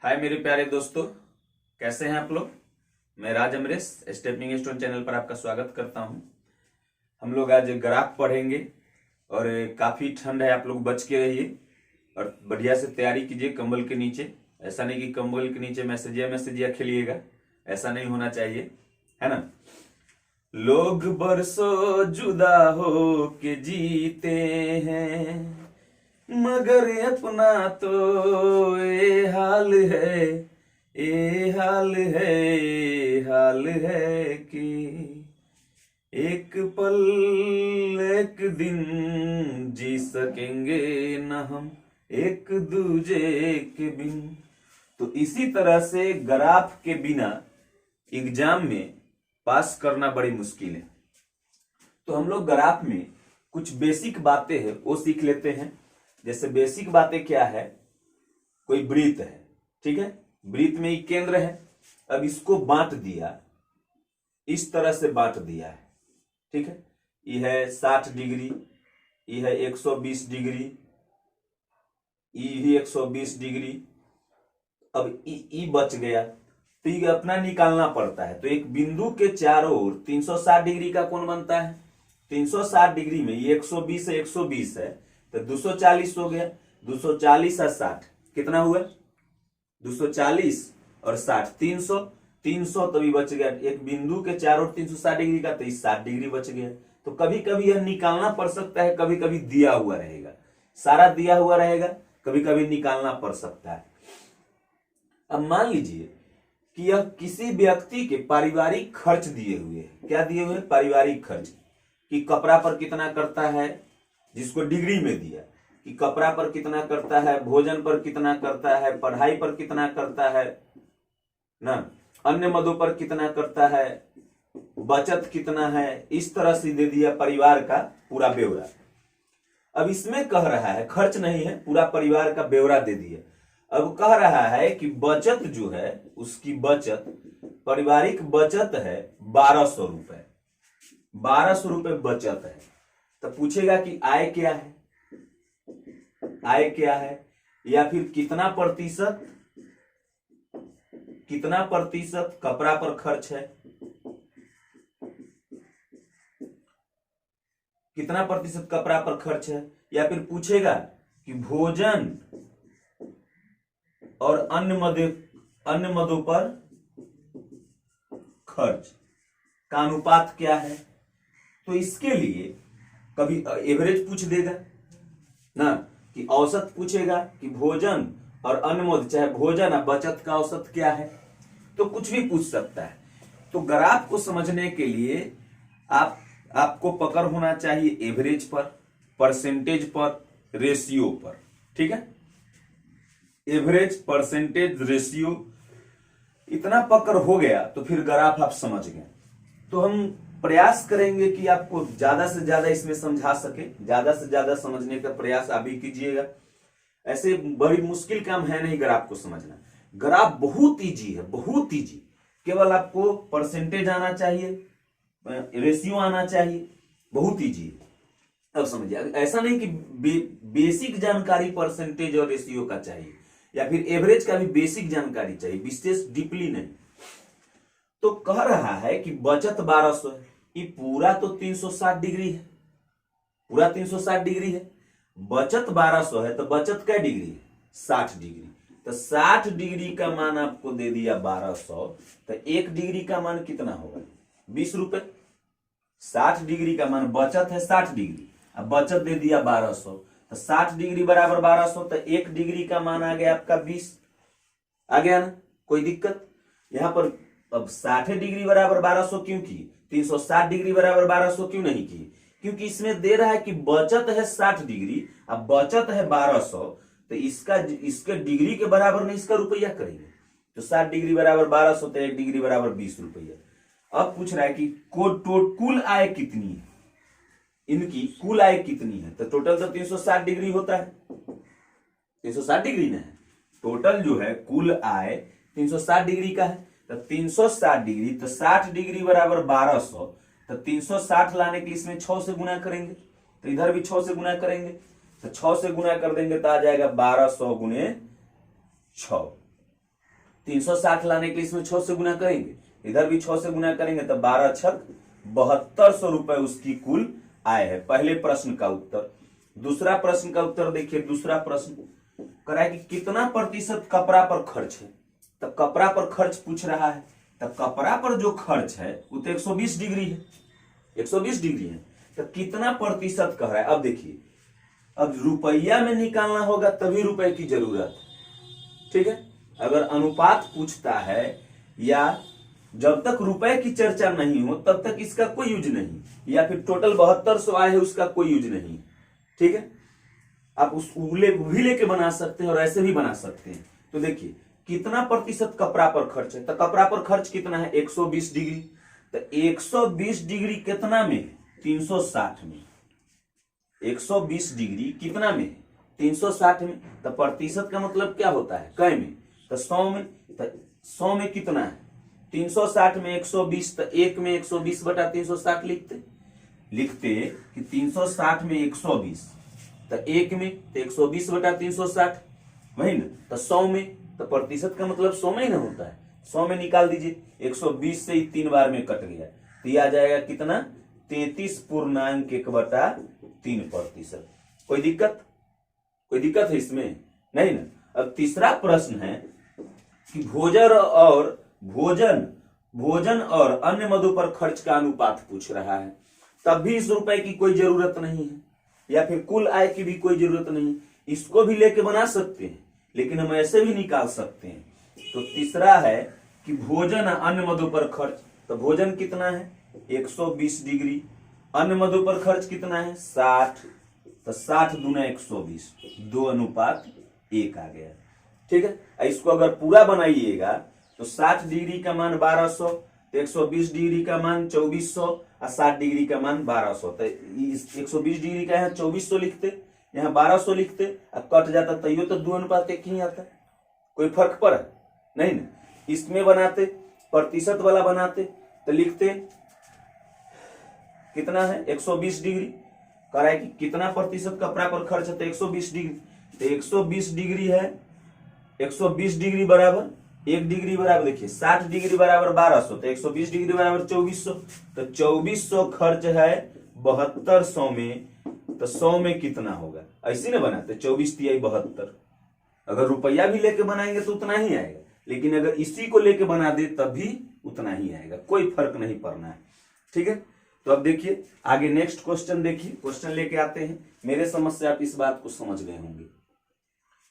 हाय मेरे प्यारे दोस्तों, कैसे हैं आप लोग। मैं राज अमरेश स्टेपिंग स्टोन चैनल पर आपका स्वागत करता हूं। हम लोग आज ग्राफ पढ़ेंगे और काफ़ी ठंड है, आप लोग बच के रहिए और बढ़िया से तैयारी कीजिए कंबल के नीचे। ऐसा नहीं कि कंबल के नीचे मैसेजिया खेलिएगा, ऐसा नहीं होना चाहिए, है ना। लोग बरसों जुदा हो के जीते हैं, मगर अपना तो ये हाल है, ये हाल है, ये हाल है कि एक पल एक दिन जी सकेंगे न हम एक दूजे के बिन। तो इसी तरह से ग्राफ के बिना एग्जाम में पास करना बड़ी मुश्किल है। तो हम लोग ग्राफ में कुछ बेसिक बातें हैं वो सीख लेते हैं। जैसे बेसिक बातें क्या है, कोई वृत्त है, ठीक है, वृत्त में ही केंद्र है। अब इसको बांट दिया, इस तरह से बांट दिया है, ठीक है। ये है 60 डिग्री, ये है 120 डिग्री, ये भी 120 डिग्री। अब ई बच गया तो ये अपना निकालना पड़ता है। तो एक बिंदु के चारों ओर 360 डिग्री का कोण बनता है। 360 डिग्री में ये 120 है, 120 है तो 240 हो गया। 240 और 60 कितना हुआ? 240 और 60 300। 300 तभी बच गया। एक बिंदु के चारों ओर 360 डिग्री का तो 60 डिग्री बच गया। तो कभी कभी यह निकालना पड़ सकता है, कभी कभी दिया हुआ रहेगा, सारा दिया हुआ रहेगा, कभी कभी निकालना पड़ सकता है। अब मान लीजिए कि यह किसी व्यक्ति के पारिवारिक खर्च दिए हुए हैं। क्या दिए हुए? पारिवारिक खर्च, कि कपड़ा पर कितना करता है, जिसको डिग्री में दिया कि कपड़ा पर कितना करता है, भोजन पर कितना करता है, पढ़ाई पर कितना करता है ना, अन्य मदों पर कितना करता है, बचत कितना है, इस तरह से दे दिया परिवार का पूरा ब्यौरा। अब इसमें कह रहा है, खर्च नहीं है, पूरा परिवार का ब्यौरा दे दिया। अब कह रहा है कि बचत जो है, उसकी बचत, पारिवारिक बचत है 1200 रुपए। 1200 रुपए बचत है। तो पूछेगा कि आय क्या है, आय क्या है, या फिर कितना प्रतिशत कपड़ा पर खर्च है, कितना प्रतिशत कपड़ा पर खर्च है, या फिर पूछेगा कि भोजन और अन्य मदों पर खर्च का अनुपात क्या है। तो इसके लिए कभी एवरेज पूछ देगा ना, कि औसत पूछेगा कि भोजन और अन्य मद, चाहे भोजन और बचत का औसत क्या है, तो कुछ भी पूछ सकता है। तो ग्राफ को समझने के लिए आपको पकड़ होना चाहिए एवरेज पर, परसेंटेज पर, रेशियो पर, ठीक है। एवरेज, परसेंटेज, रेशियो, इतना पकड़ हो गया तो फिर ग्राफ आप समझ गए। तो हम प्रयास करेंगे कि आपको ज्यादा से ज्यादा इसमें समझा सके, ज्यादा से ज्यादा समझने का प्रयास आप भी कीजिएगा। ऐसे बड़ी मुश्किल काम है नहीं ग्राफ को समझना। ग्राफ बहुत इजी है, बहुत इजी। केवल आपको परसेंटेज आना चाहिए, रेशियो आना चाहिए, बहुत इजी है। अब समझिए, ऐसा नहीं कि बेसिक जानकारी परसेंटेज और रेशियो का चाहिए, या फिर एवरेज का भी बेसिक जानकारी चाहिए, विशेष डीपली नहीं। तो कह रहा है कि बचत 1200 है, ये पूरा तो 360 डिग्री है, पूरा 360 डिग्री है। बचत 1200 है तो बचत क्या डिग्री है? 60 डिग्री। तो 60 डिग्री का मान आपको दे दिया 1200, तो 1 डिग्री का मान कितना होगा? 20 रुपए। 60 डिग्री का मान, बचत है 60 डिग्री, अब बचत दे दिया 1200, तो 60 डिग्री बराबर 1200, तो 1 डिग्री का मान आ गया आपका 20। आ गया ना, कोई दिक्कत यहां पर? अब 60 डिग्री बराबर 1200 क्यों की, 360 डिग्री बराबर 1200 क्यों नहीं की? क्योंकि इसमें दे रहा है कि बचत है 60 डिग्री, अब बचत है 1200, तो इसके डिग्री के बराबर नहीं, इसका रुपया करेंगे। तो 60 डिग्री बराबर 1200, तो 1 डिग्री बराबर 20 रुपया। अब पूछ रहा है कि कुल आय कितनी है, इनकी कुल आय कितनी है। तो टोटल तो 360 डिग्री होता है, 360 डिग्री ना है, टोटल जो है कुल आय 360 डिग्री का है। तो 360 डिग्री, तो 60 डिग्री बराबर 1200, तो 360 लाने के लिए इसमें 6 से गुना करेंगे, तो इधर भी 6 से गुना करेंगे, तो 6 से गुना कर देंगे तो आ जाएगा 1200 गुने 6, 360 लाने के लिए इसमें 6 से गुना करेंगे, इधर भी 6 से गुना करेंगे, तो 12 छक 7200 रुपए उसकी कुल आय है। पहले प्रश्न का उत्तर। दूसरा प्रश्न का उत्तर देखिए। दूसरा प्रश्न करा है कि कितना प्रतिशत कपड़ा पर खर्च है। तो कपड़ा पर खर्च पूछ रहा है, तो कपड़ा पर जो खर्च है वो तो 120 डिग्री है, 120 डिग्री है। तो कितना प्रतिशत कह रहा है। अब देखिए, अब रुपया में निकालना होगा तभी रुपए की जरूरत है, ठीक है। अगर अनुपात पूछता है या जब तक रुपए की चर्चा नहीं हो तब तक इसका कोई यूज नहीं, या फिर टोटल 7200 आए है उसका कोई यूज नहीं, ठीक है। आप उस भी लेके बना सकते हैं और ऐसे भी बना सकते हैं। तो देखिए कितना प्रतिशत कपड़ा पर खर्च है, तो कपड़ा पर खर्च कितना है 120 डिग्री। तो 120 डिग्री कितना में, 360 में। 120 डिग्री कितना में, 360 में। तो प्रतिशत का मतलब क्या होता है, कै में, तो 100 में। तो 100 में कितना है, 360 में 120, तो 1 में 120 बटा 360 लिखते कि 360 में 120, तो 1 में तो 120 बटा 360, वही ना। तो 100 में, तो प्रतिशत का मतलब 100 में ही ना होता है। 100 में निकाल दीजिए, 120 से ही 3 बार में कट गया, तो यह आ जाएगा कितना, 33.1/3%। कोई दिक्कत है इसमें, नहीं ना। अब तीसरा प्रश्न है कि भोजन और अन्य मदों पर खर्च का अनुपात पूछ रहा है। तब भी इस रुपए की कोई जरूरत नहीं है, या फिर कुल आय की भी कोई जरूरत नहीं। इसको भी लेके बना सकते हैं, लेकिन हम ऐसे भी निकाल सकते हैं। तो तीसरा है कि भोजन अन्य मदों पर खर्च। तो भोजन कितना है 120 डिग्री, अन्य मदों पर खर्च कितना है 60, तो 60 दूना 120, 2:1 आ गया, ठीक है। इसको अगर पूरा बनाइएगा तो 60 डिग्री का मान 1200, तो 120 डिग्री का मान 2400 और 60 डिग्री का मान 1200। तो 120 डिग्री का यहाँ 2400 लिखते, यहाँ 1200 लिखते, अब कट जाता तैयो तो 2:1 ही आता, कोई फर्क पड़ा नहीं ना। इसमें बनाते, प्रतिशत वाला बनाते, तो लिखते कितना है 120 डिग्री। कह रहा है कि कितना प्रतिशत कपड़ा पर खर्च है, तो 120 डिग्री। तो 120 डिग्री है, 120 डिग्री बराबर 1 डिग्री बराबर, देखिए 60 डिग्री बराबर 1200, तो 120 डिग्री बराबर 2400। तो 2400 खर्च है 7200 में, तो 100 में कितना होगा, ऐसे ना बनाते 24 तिहाई 72। अगर रुपया भी लेके बनाएंगे तो उतना ही आएगा, लेकिन अगर इसी को लेके बना दे तब भी उतना ही आएगा, कोई फर्क नहीं पड़ना है, ठीक है। तो अब देखिए आगे नेक्स्ट क्वेश्चन देखिए। क्वेश्चन लेके आते हैं। मेरे समझ से आप इस बात को समझ गए होंगे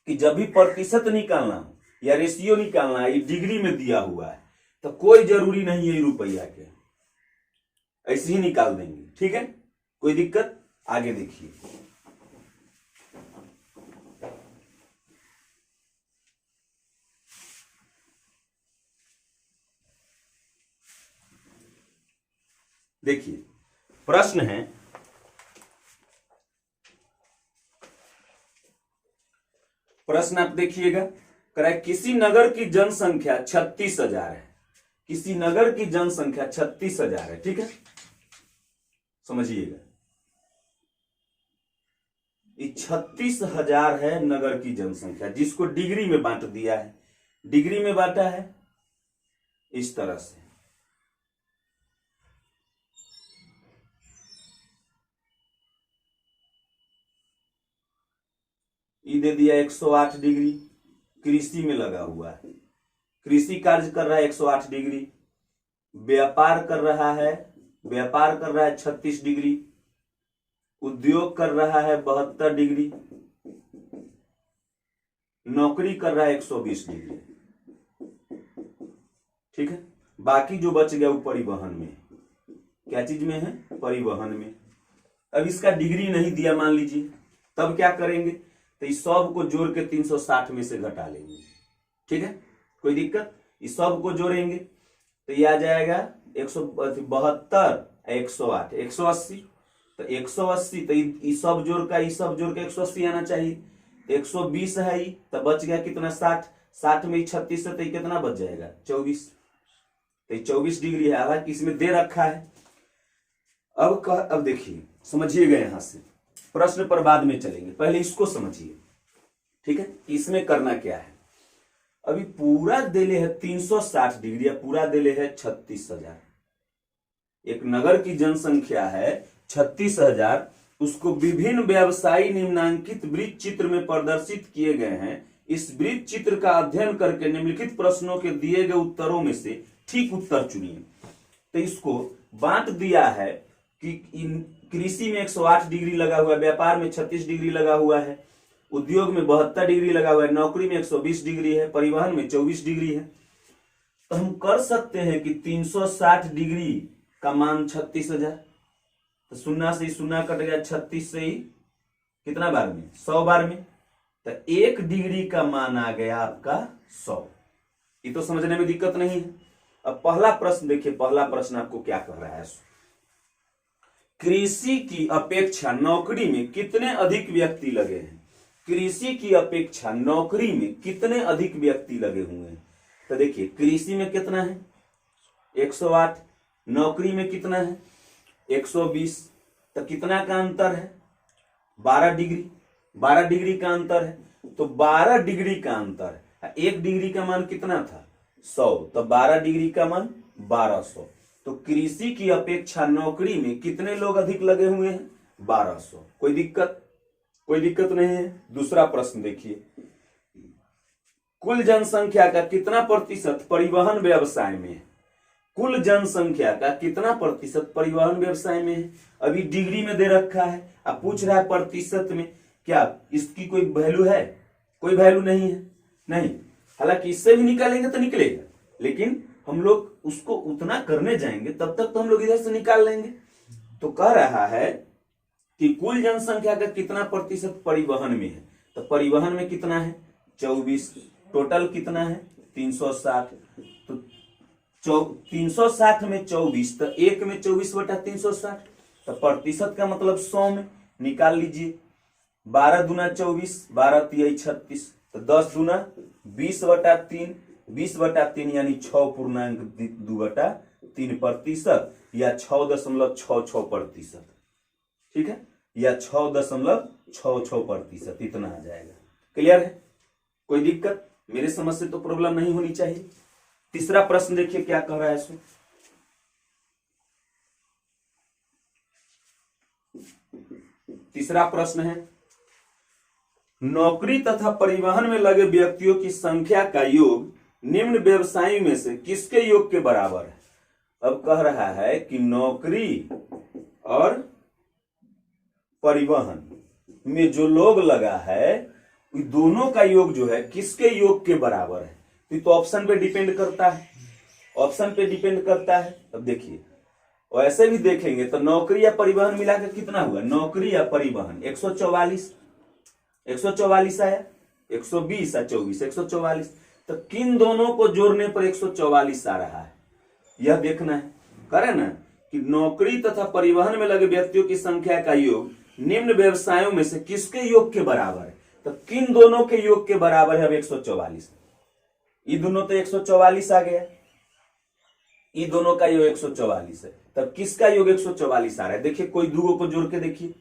कि जब भी प्रतिशत निकालना हो या रेशियो निकालना है, ये डिग्री में दिया हुआ है, तो कोई जरूरी नहीं है रुपया के, ऐसे ही निकाल देंगे, ठीक है। कोई दिक्कत, आगे देखिए। देखिए प्रश्न है, प्रश्न आप देखिएगा, कह किसी नगर की जनसंख्या 36,000 है। किसी नगर की जनसंख्या 36,000 है, ठीक है, समझिएगा। ये 36,000 है नगर की जनसंख्या, जिसको डिग्री में बांट दिया है। डिग्री में बांटा है इस तरह से, ये दे दिया 108 डिग्री, कृषि में लगा हुआ है, कृषि कार्य कर रहा है 108 डिग्री, व्यापार कर रहा है 36 डिग्री, उद्योग कर रहा है 72 डिग्री, नौकरी कर रहा है 120 डिग्री, ठीक है। बाकी जो बच गया वो परिवहन में, क्या चीज में है, परिवहन में। अब इसका डिग्री नहीं दिया मान लीजिए, तब क्या करेंगे, तो इस सब को जोड़ के 360 में से घटा लेंगे, ठीक है। कोई दिक्कत, इस सब को जोड़ेंगे तो ये आ जाएगा 172, 108, 180। तो 180, तो ये सब जोड़ का ये सब जोड़ के 180 आना चाहिए। तो 120 है ये, तो बच गया कितना 60, 60 में 36 है, तो ये कितना बच जाएगा 24। तो ये 24 डिग्री है, हालांकि इसमें दे रखा है। अब देखिए समझिएगा, यहां से प्रश्न पर बाद में चलेंगे, पहले इसको समझिए, ठीक है, इसमें करना क्या है। अभी पूरा देले है 360 डिग्री या पूरा देले है 36,000। एक नगर की जनसंख्या है 36,000, उसको विभिन्न व्यवसायी निम्नांकित वृत्त चित्र में प्रदर्शित किए गए हैं। इस वृत्त चित्र का अध्ययन करके निम्नलिखित प्रश्नों के दिए गए उत्तरों में से ठीक उत्तर चुनिए। तो इसको बांट दिया है कि कृषि में 108 डिग्री लगा हुआ है, व्यापार में 36 डिग्री लगा हुआ है, उद्योग में 72 डिग्री लगा हुआ है, नौकरी में 120 डिग्री है, परिवहन में 24 डिग्री है। तो हम कर सकते हैं कि 360 डिग्री का मान 36,000, तो 0 से 0 कट गया, 36 से ही कितना बार में 100 बार में, तो 1 डिग्री का मान आ गया आपका 100। ये तो समझने में दिक्कत नहीं है। अब पहला प्रश्न देखिए, पहला प्रश्न आपको क्या कह रहा है, कृषि की अपेक्षा नौकरी में कितने अधिक व्यक्ति लगे हैं। कृषि की अपेक्षा नौकरी में कितने अधिक व्यक्ति लगे हुए हैं। तो देखिए कृषि में कितना है 108, नौकरी में कितना है 120, तो कितना का अंतर है 12 डिग्री। 12 डिग्री का अंतर है, तो 12 डिग्री का अंतर है। 1 डिग्री का मान कितना था 100, तो 12 डिग्री का मान 1200। तो कृषि की अपेक्षा नौकरी में कितने लोग अधिक लगे हुए हैं 1200। कोई दिक्कत? कोई दिक्कत नहीं है। दूसरा प्रश्न देखिए, कुल जनसंख्या का कितना प्रतिशत परिवहन व्यवसाय में है। कुल जनसंख्या का कितना प्रतिशत परिवहन व्यवसाय में है। अभी डिग्री में दे रखा है, अब पूछ रहा है प्रतिशत में, क्या इसकी कोई वैल्यू है? कोई वैल्यू नहीं है, नहीं। हालांकि इससे भी निकालेंगे तो निकलेगा, लेकिन हम लोग उसको उतना करने जाएंगे तब तक तो हम लोग इधर से निकाल लेंगे। तो कह रहा है कि कुल जनसंख्या का कितना प्रतिशत परिवहन में है, तो परिवहन में कितना है 24, टोटल कितना है 360, तो 360 में 24, तो 1 में 24/360, तो प्रतिशत का मतलब 100 में निकाल लीजिए। 12 दूना 24, 12 तिहाई 36, तो 10 दूना 20/3, 20/3 यानी 6.2/3% या 6.66%। ठीक है, या 6.66%, इतना आ जाएगा। क्लियर है? कोई दिक्कत? मेरे समझ से तो प्रॉब्लम नहीं होनी चाहिए। तीसरा प्रश्न देखिए क्या कह रहा है इसमें। तीसरा प्रश्न है, नौकरी तथा परिवहन में लगे व्यक्तियों की संख्या का योग निम्न व्यवसायी में से किसके योग के बराबर है। अब कह रहा है कि नौकरी और परिवहन में जो लोग लगा है दोनों का योग जो है किसके योग के बराबर है। तो ऑप्शन पे डिपेंड करता है, ऑप्शन पे डिपेंड करता है। अब देखिए वैसे भी देखेंगे तो नौकरी या परिवहन मिलाकर कितना हुआ, नौकरी या परिवहन 144 आया, 120 या 24, 144। तो किन दोनों को जोड़ने पर 144 आ रहा है, यह देखना है। करे ना कि नौकरी तथा परिवहन में लगे व्यक्तियों की संख्या का योग निम्न व्यवसायों में से किसके योग के बराबर है, तो किन दोनों के योग के बराबर है। अब 144, ये दोनों तो 144 आ गया, ये दोनों का योग 144 है, तब किसका योग 144 आ रहा है। देखिए कोई दो को जोड़ के देखिए,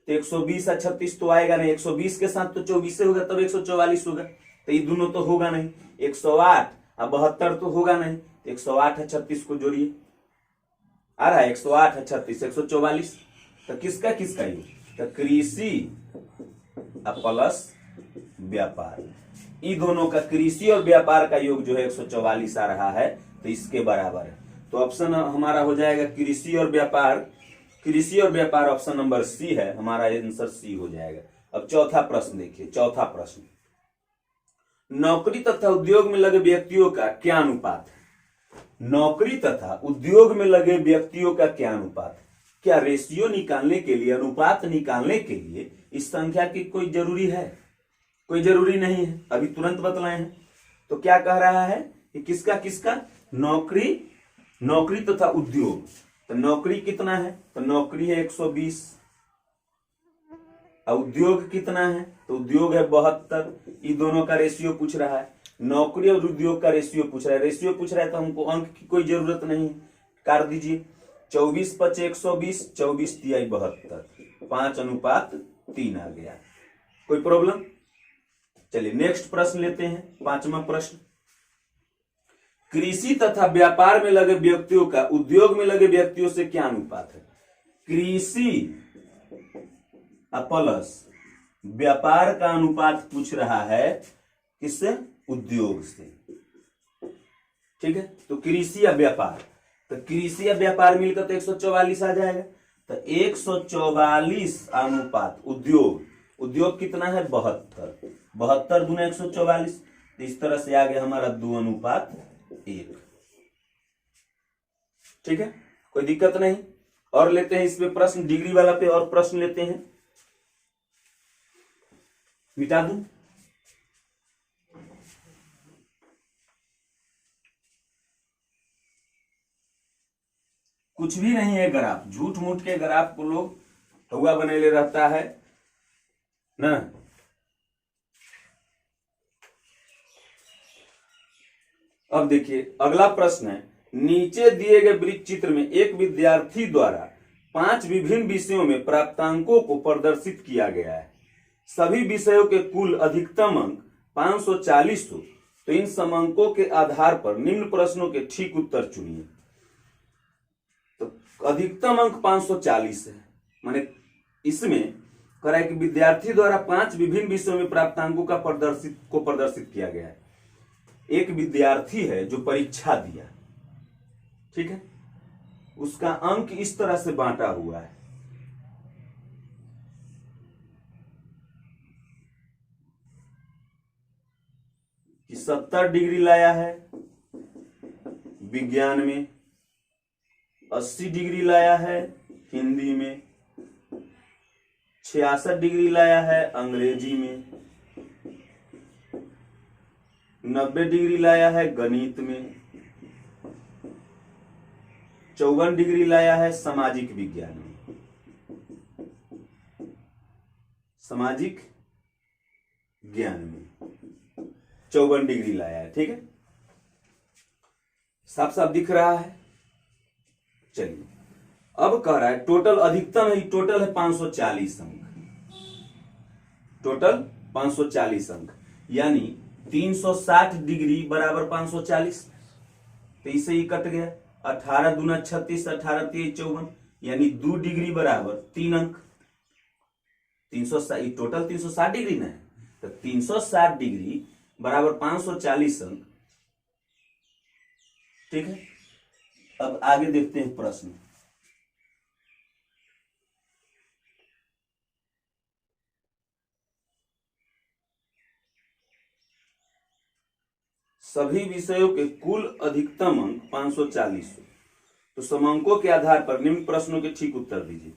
तो 120 या 36 तो आएगा नहीं, 120 के साथ तो 24 से होगा तब 144 होगा, तो ये दोनों तो होगा नहीं। 108 और 72 तो होगा नहीं, 108 और 36 को जोड़िए, आ रहा है 108 और 36 144। तो किसका किसका योग, तो कृषि प्लस व्यापार, इन दोनों का कृषि और व्यापार का योग जो है 144 आ रहा है, तो इसके बराबर है। तो ऑप्शन हमारा हो जाएगा कृषि और व्यापार, कृषि और व्यापार ऑप्शन नंबर सी है, हमारा आंसर सी हो जाएगा। अब चौथा प्रश्न देखिए, चौथा प्रश्न, नौकरी तथा उद्योग में लगे व्यक्तियों का क्या अनुपात है। नौकरी तथा उद्योग में लगे व्यक्तियों का क्या अनुपात है। क्या रेशियो निकालने के लिए, अनुपात निकालने के लिए इस संख्या की कोई जरूरी है, कोई जरूरी नहीं है, अभी तुरंत बतलाए हैं। तो क्या कह रहा है कि किसका किसका, नौकरी तथा उद्योग। तो नौकरी कितना है, तो नौकरी है 120, और उद्योग कितना है, तो उद्योग है 72। ये दोनों का रेशियो पूछ रहा है, नौकरी और उद्योग का रेशियो पूछ रहा है। रेशियो पूछ रहा है तो हमको अंक की कोई जरूरत नहीं है, काट दीजिए। 24 × 120, 24 तिहाई 72, 5:3 आ गया। कोई प्रॉब्लम? चलिए नेक्स्ट प्रश्न लेते हैं, पांचवा प्रश्न। कृषि तथा व्यापार में लगे व्यक्तियों का उद्योग में लगे व्यक्तियों से क्या अनुपात है? कृषि प्लस व्यापार का अनुपात पूछ रहा है, किससे? उद्योग से। ठीक है, तो कृषि या व्यापार, तो कृषि या व्यापार मिलकर तो 144 आ जाएगा। तो 144 अनुपात उद्योग, उद्योग कितना है? 72, 72 दूना 144। तो इस तरह से आ गया हमारा 2:1। ठीक है, कोई दिक्कत नहीं। और लेते हैं इस पे प्रश्न, डिग्री वाला पे और प्रश्न लेते हैं। मिटा दूं? कुछ भी नहीं है ग्राफ, झूठ मूठ के ग्राफ को लोग हुआ बनेले रहता है ना। अब देखिए अगला प्रश्न है, नीचे दिए गए वृत्त चित्र में एक विद्यार्थी द्वारा 5 विभिन्न विषयों में प्राप्तांकों को प्रदर्शित किया गया है। सभी विषयों के कुल अधिकतम अंक 540 हो, तो इन समअंकों के आधार पर निम्न प्रश्नों के ठीक उत्तर चुनिए। तो अधिकतम अंक 540 है, माने इसमें कह रहा है कि विद्यार्थी द्वारा 5 विभिन्न विषयों में प्राप्तांकों का प्रदर्शित किया गया है। एक विद्यार्थी है जो परीक्षा दिया, ठीक है, उसका अंक इस तरह से बांटा हुआ है। कि 70 डिग्री लाया है विज्ञान में, 80 डिग्री लाया है हिंदी में, 66 डिग्री लाया है अंग्रेजी में, 90 डिग्री लाया है गणित में, 54 डिग्री लाया है सामाजिक विज्ञान में, सामाजिक ज्ञान में 54 डिग्री लाया है। ठीक है, साफ साफ दिख रहा है। चलिए अब कह रहा है टोटल अधिकतम है, टोटल है 540 अंक, टोटल 540 अंक, यानी 360 डिग्री बराबर 540। तो इसे ही कट गया, 18 दूना 36, 18 3 54, यानी 2 डिग्री बराबर 3 अंक। 360 टोटल 360 डिग्री ना है, तो 360 डिग्री बराबर 540 अंक। ठीक है, अब आगे देखते हैं प्रश्न। सभी विषयों के कुल अधिकतम अंक 540 हो, तो समअंकों के आधार पर निम्न प्रश्नों के ठीक उत्तर दीजिए।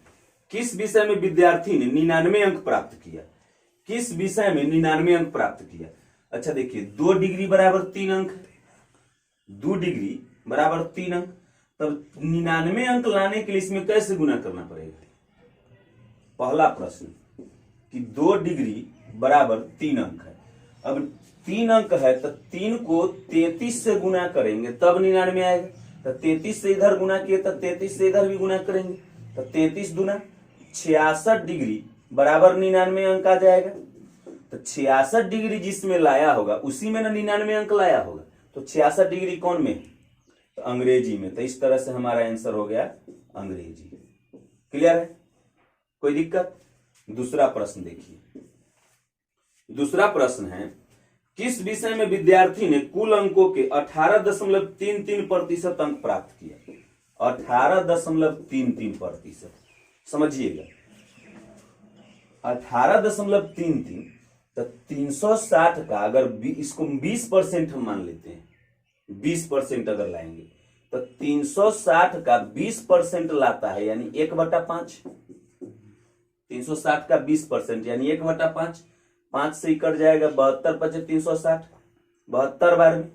किस विषय में विद्यार्थी ने 99 अंक प्राप्त किया? किस विषय में 99 अंक प्राप्त किया? अच्छा देखिए, 2 डिग्री बराबर 3 अंक, 2 डिग्री बराबर 3 अंक, तब 99 अंक लाने के लिए इसमें कैसे गुना करना पड़ेगा? पहला प्रश्न कि 2 डिग्री बराबर 3 अंक है। अब 3 अंक है तो 3 को 33 से गुना करेंगे तब 99 आएगा। तो 33 से इधर गुना किए तो 33 से इधर भी गुना करेंगे, तो 33 दूना 66 डिग्री बराबर 99 अंक आ जाएगा। तो 66 डिग्री जिसमें लाया होगा उसी में ना 99 अंक लाया होगा। तो 66 डिग्री कौन में? तो अंग्रेजी में। तो इस तरह से हमारा आंसर हो गया अंग्रेजी। क्लियर है, कोई दिक्कत? दूसरा प्रश्न देखिए। दूसरा प्रश्न है, किस विषय में विद्यार्थी ने कुल अंकों के 18.33% अंक प्राप्त किया? 18.33%, समझिएगा 18.33, तो 360 का अगर इसको 20% हम मान लेते हैं, 20% अगर लाएंगे तो 360 का 20% लाता है यानी 1/5। 360 का 20% यानी 1/5, 5 से ही कट जाएगा, 72 × 360, 72 बार में,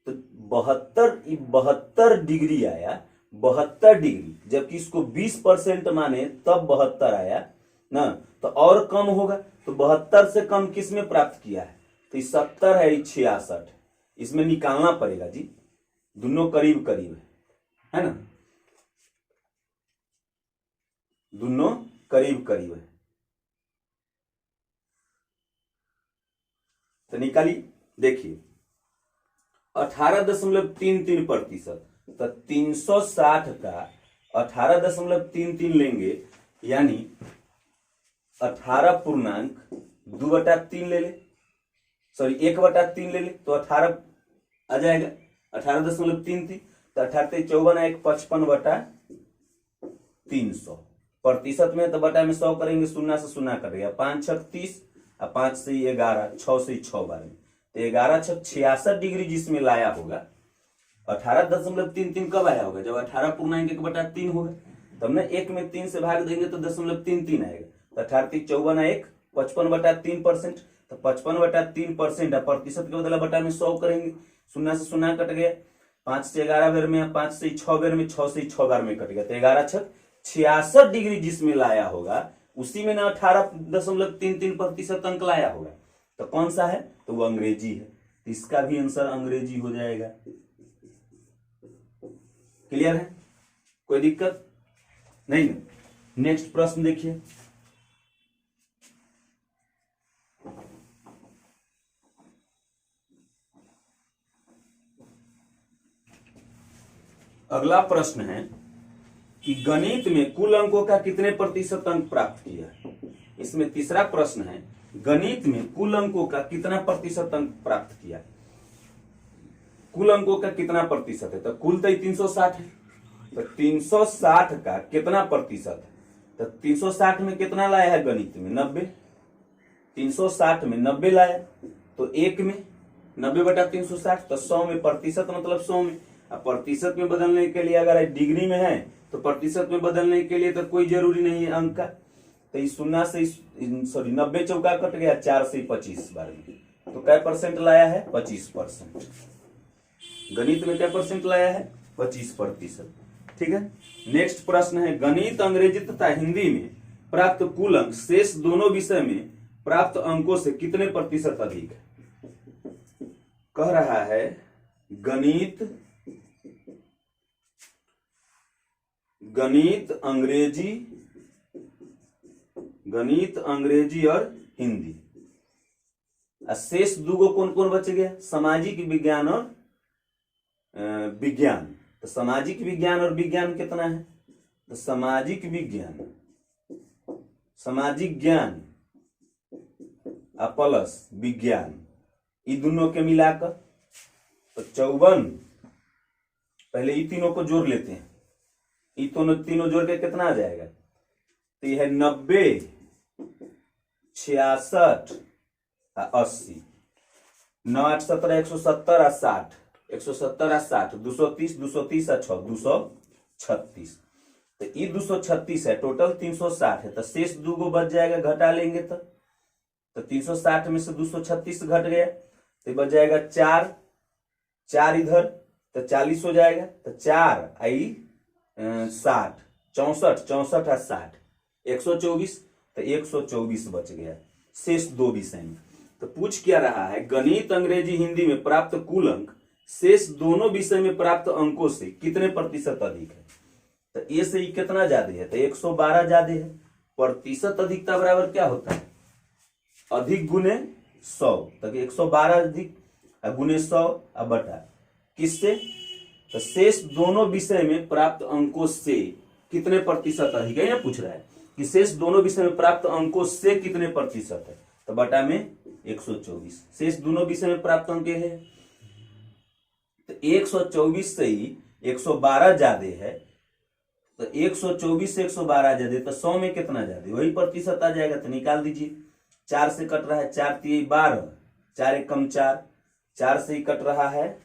तो 72 डिग्री आया, 72 डिग्री, जबकि इसको 20% माने तब 72 आया ना, तो और कम होगा। तो 72 से कम किस में प्राप्त किया है? तो 70 है, 66, इसमें निकालना पड़ेगा जी, दोनों करीब करीब है ना, दोनों करीब करीब है। तो निकालिए, देखिए 18.33%। तो 360 का 18.33 लेंगे, यानी 18.2/3 ले ले, सॉरी 1/3 ले ले, तो 18 आ जाएगा, 18.33। तो 18 54 1 55/300। प्रतिशत में तो बटा में 100 करेंगे, 0 से 0 कटेगा, 5 6 30 और 5 से 11, 6 से 6 बार में, तो 11 6 66 डिग्री जिसमें लाया होगा। 18.33 कब आया होगा? जब 18.1/3 होगा, तब ना 1 में 3 से भाग देंगे तो 0.33 आएगा। तो 18 54 1 55/3%। तो 55/3% प्रतिशत के बदला बटा में 100 करेंगे, 0 से 0 कट गया, 5 से 11 बेर में, 5 से 6 बेर में, 6 से 6 बार में कट गया, तो 11 6 66 डिग्री जिसमें लाया होगा, उसी में ना 18.33% अंक लाया होगा। तो कौन सा है? तो वो अंग्रेजी है, तो इसका भी आंसर अंग्रेजी हो जाएगा। क्लियर है? कोई दिक्कत नहीं। नेक्स्ट प्रश्न देखिए, अगला प्रश्न है कि गणित में कुल अंकों का कितने प्रतिशत अंक प्राप्त किया। इसमें तीसरा प्रश्न है, गणित में कुल अंकों का कितना प्रतिशत अंक प्राप्त किया। कुल अंकों का कितना प्रतिशत है? तो कुल तो 360 है, तो 360 का कितना प्रतिशत है? तो 360 में कितना लाया है गणित में? 90। 360 में 90 लाया, तो 1 में 90/360, तो 100 में, प्रतिशत मतलब 100 में। अब प्रतिशत में बदलने के लिए अगर डिग्री में है तो प्रतिशत में बदलने के लिए तो कोई जरूरी नहीं है अंक का, तो इस 0 से सॉरी 90 चौका कट गया, 4 से 25 बार में, तो क्या परसेंट लाया है? 25%। गणित में क्या परसेंट लाया है? 25%। ठीक है। नेक्स्ट प्रश्न है, गणित, अंग्रेजी तथा हिंदी में प्राप्त कुल अंक शेष दोनों विषय में प्राप्त अंकों से कितने प्रतिशत अधिक है? कह रहा है गणित अंग्रेजी और हिंदी, शेष दूगो कौन कौन बच गया? सामाजिक विज्ञान और विज्ञान। तो सामाजिक विज्ञान और विज्ञान कितना है? तो सामाजिक ज्ञान प्लस विज्ञान, ये दोनों के मिलाकर तो 54। पहले ये तीनों को जोड़ लेते हैं, ये तीनों जोड़ के कितना आ जाएगा? तो यह है 90, 66 और 80, 9 8 17 170 और 60, 170 और 60, 230 230 और 6 236। तो ये 236 है, टोटल 360 है, तो शेष दूगो बच जाएगा, घटा लेंगे तो 360 में से 236 घट गया, तो बच जाएगा 4 4 इधर, तो 40 हो जाएगा, तो 4 आई 60, 64 64 और 60, 124, तो 124 बच गया शेष दो विषय में। तो पूछ क्या रहा है, गणित, अंग्रेजी, हिंदी में प्राप्त कुल अंक शेष दोनों विषय में प्राप्त अंकों से कितने प्रतिशत अधिक है। तो ए से ई कितना ज्यादा है? तो 112 ज्यादा है। प्रतिशत अधिकता बराबर क्या होता है? अधिक गुने 100, तक 112 अधिक गुने 100 अब बटा किससे? तो शेष दोनों विषय में प्राप्त अंकों से कितने प्रतिशत अधिक है, ये पूछ रहा है कि शेष दोनों विषय में प्राप्त अंकों से कितने प्रतिशत है, तो बटा में 124। शेष दोनों विषय में प्राप्त अंक है, तो 124 से ही 112 ज्यादा है, तो 124 से 112 ज्यादा, तो 100 में कितना ज्यादा, वही प्रतिशत आ जाएगा। तो निकाल दीजिए, 4 से कट रहा है, 4 3 12, 4 1 कम 4, 4 से ही कट रहा है,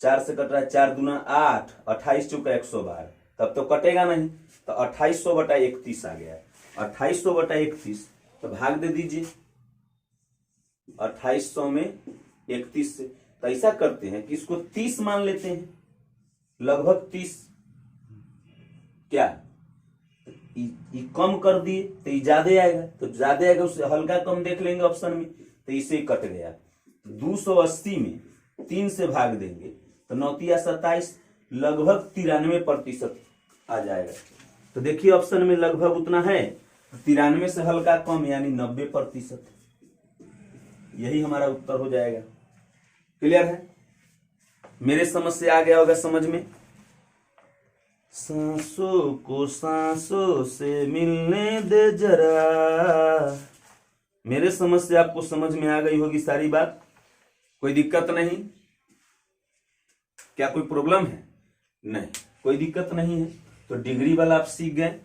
4 से कट रहा है, 4 दूना 8, 28 चौका 112, तब तो कटेगा नहीं, तो 2800/31 आ गया। 2800/31 तो भाग दे दीजिए 2800 में 31 से। तो ऐसा करते हैं कि इसको 30 मान लेते हैं, लगभग 30, क्या ये कम कर दिए तो ये ज्यादा आएगा, तो ज्यादा आएगा, उससे हल्का कम देख लेंगे ऑप्शन में, तो इसे कट गया। 280 में 3 से भाग देंगे तो 9 3 27, लगभग 93% आ जाएगा। तो देखिए ऑप्शन में लगभग उतना है, 93 से हल्का कम यानी 90%, यही हमारा उत्तर हो जाएगा। क्लियर है? मेरे समझ से आ गया होगा समझ में। सांसों को सांसों से मिलने दे जरा। मेरे समझ से आपको समझ में आ गई होगी सारी बात। कोई दिक्कत नहीं? क्या कोई प्रॉब्लम है? नहीं, कोई दिक्कत नहीं है। तो डिग्री वाला आप सीख गए।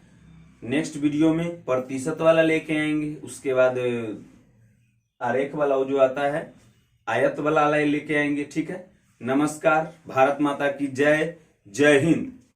नेक्स्ट वीडियो में प्रतिशत वाला लेके आएंगे, उसके बाद आरेख वाला वो जो आता है आयत वाला लेके आएंगे। ठीक है? नमस्कार, भारत माता की जय, जय हिंद।